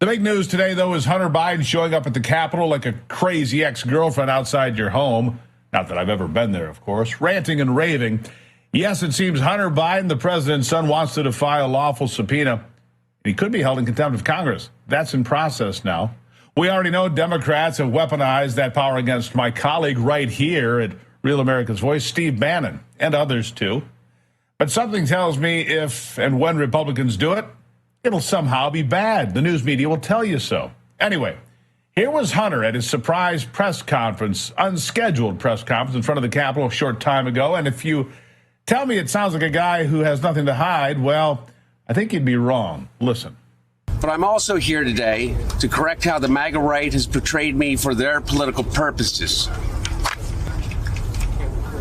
The big news today, though, is Hunter Biden showing up at the Capitol like a crazy ex-girlfriend outside your home. Not that I've ever been there, of course. Ranting and raving. Yes, it seems Hunter Biden, the president's son, wants to defy a lawful subpoena. He could be held in contempt of Congress. That's in process now. We already know Democrats have weaponized that power against my colleague right here at Real America's Voice, Steve Bannon, and others too. But something tells me if and when Republicans do it, it'll somehow be bad. The news media will tell you so. Anyway, here was Hunter at his surprise press conference, unscheduled press conference in front of the Capitol a short time ago. And if you tell me it sounds like a guy who has nothing to hide, well, I think you'd be wrong. Listen. But I'm also here today to correct how the MAGA right has portrayed me for their political purposes.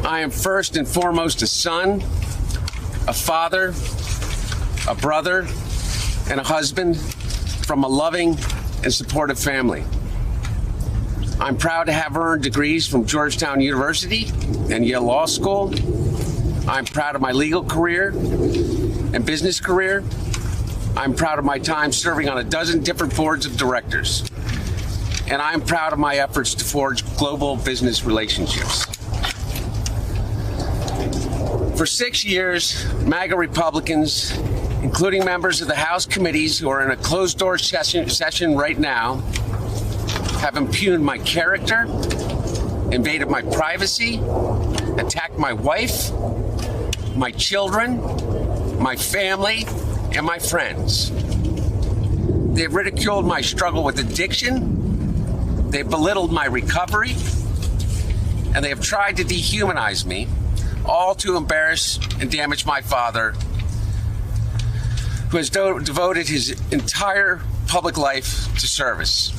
I am first and foremost a son, a father, a brother, and a husband from a loving and supportive family. I'm proud to have earned degrees from Georgetown University and Yale Law School. I'm proud of my legal career and business career. I'm proud of my time serving on a dozen different boards of directors. And I'm proud of my efforts to forge global business relationships. For 6 years, MAGA Republicans, including members of the House committees who are in a closed-door session right now, have impugned my character, invaded my privacy, attacked my wife, my children, my family, and my friends. They've ridiculed my struggle with addiction, they've belittled my recovery, and they have tried to dehumanize me, all to embarrass and damage my father, who has devoted his entire public life to service.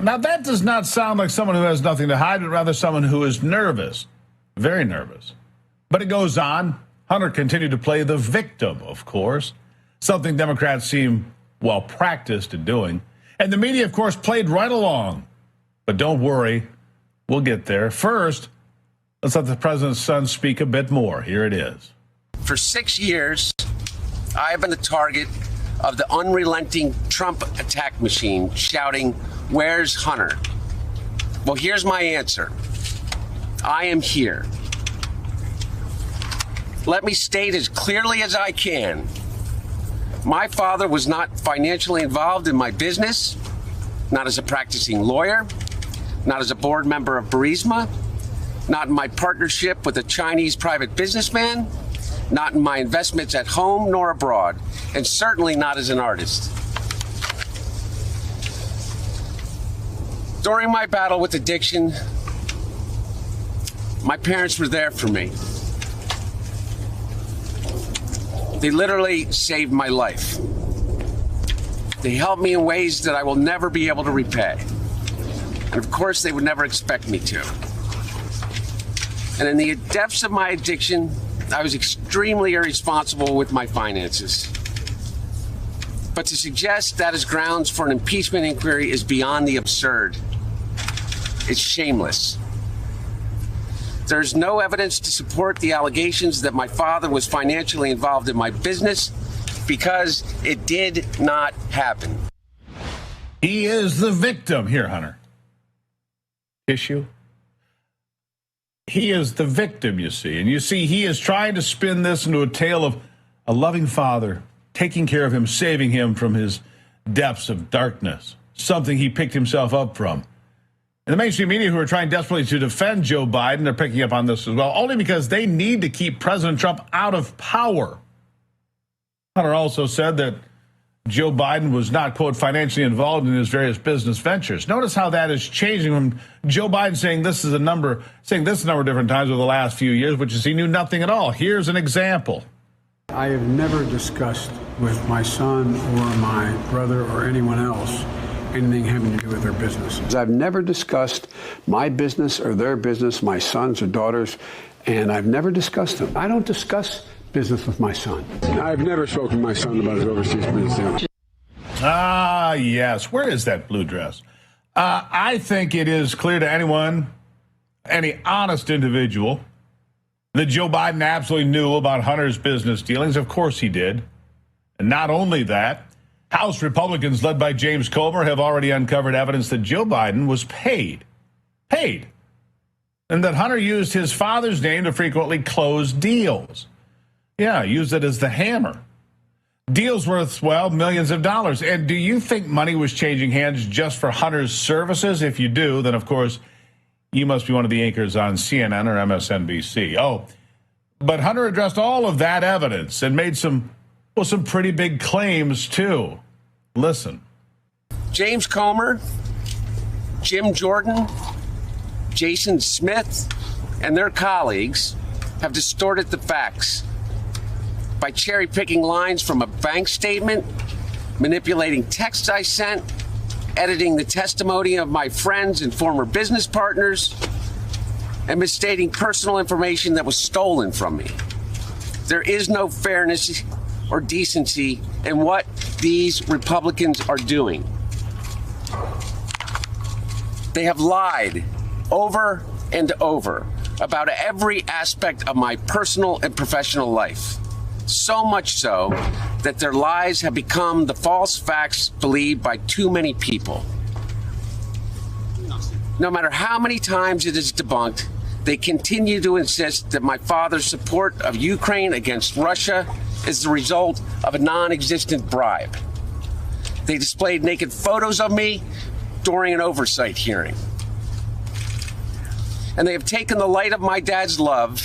Now, that does not sound like someone who has nothing to hide, but rather someone who is nervous, very nervous. But it goes on. Hunter continued to play the victim, of course, something Democrats seem well practiced at doing. And the media, of course, played right along. But don't worry, we'll get there. First, let's let the president's son speak a bit more. Here it is. For 6 years, I have been the target of the unrelenting Trump attack machine shouting, "Where's Hunter?" Well, here's my answer. I am here. Let me state as clearly as I can. My father was not financially involved in my business, not as a practicing lawyer, not as a board member of Burisma, not in my partnership with a Chinese private businessman, not in my investments at home nor abroad, and certainly not as an artist. During my battle with addiction, my parents were there for me. They literally saved my life. They helped me in ways that I will never be able to repay. And of course, they would never expect me to. And in the depths of my addiction, I was extremely irresponsible with my finances. But to suggest that is grounds for an impeachment inquiry is beyond the absurd. It's shameless. There's no evidence to support the allegations that my father was financially involved in my business because it did not happen. He is the victim. Here, Hunter. Issue. He is the victim, you see. And you see, he is trying to spin this into a tale of a loving father taking care of him, saving him from his depths of darkness, something he picked himself up from. And the mainstream media, who are trying desperately to defend Joe Biden, are picking up on this as well, only because they need to keep President Trump out of power. Hunter also said that Joe Biden was not, quote, financially involved in his various business ventures. Notice how that is changing from Joe Biden saying this a number of different times over the last few years, which is he knew nothing at all. Here's an example. I have never discussed with my son or my brother or anyone else anything having to do with their business. I've never discussed my business or their business, my sons or daughters, and I've never discussed them. I don't discuss business with my son. I've never spoken to my son about his overseas business. Ah, yes. Where is that blue dress? I think it is clear to anyone, any honest individual, that Joe Biden absolutely knew about Hunter's business dealings. Of course he did. And not only that, House Republicans led by James Comer have already uncovered evidence that Joe Biden was paid, and that Hunter used his father's name to frequently close deals. Yeah, used it as the hammer. Deals worth, well, millions of dollars. And do you think money was changing hands just for Hunter's services? If you do, then, of course, you must be one of the anchors on CNN or MSNBC. Oh, but Hunter addressed all of that evidence and made some pretty big claims, too. Listen. James Comer, Jim Jordan, Jason Smith, and their colleagues have distorted the facts by cherry-picking lines from a bank statement, manipulating texts I sent, editing the testimony of my friends and former business partners, and misstating personal information that was stolen from me. There is no fairness or decency in what these Republicans are doing. They have lied over and over about every aspect of my personal and professional life. So much so that their lies have become the false facts believed by too many people. No matter how many times it is debunked, they continue to insist that my father's support of Ukraine against Russia is the result of a non-existent bribe. They displayed naked photos of me during an oversight hearing. And they have taken the light of my dad's love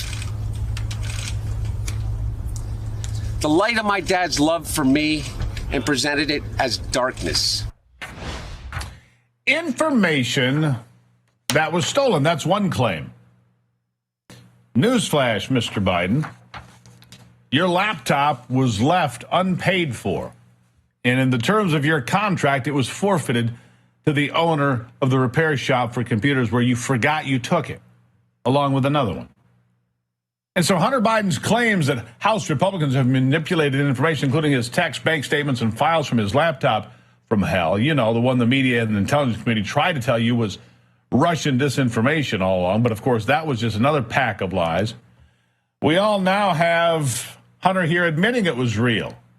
for me and presented it as darkness. Information that was stolen. That's one claim. Newsflash, Mr. Biden. Your laptop was left unpaid for. And in the terms of your contract, it was forfeited to the owner of the repair shop for computers where you forgot you took it, along with another one. And so Hunter Biden's claims that House Republicans have manipulated information, including his text, bank statements, and files from his laptop from hell, you know, the one the media and the intelligence committee tried to tell you was Russian disinformation all along. But, of course, that was just another pack of lies. We all now have Hunter here admitting it was real.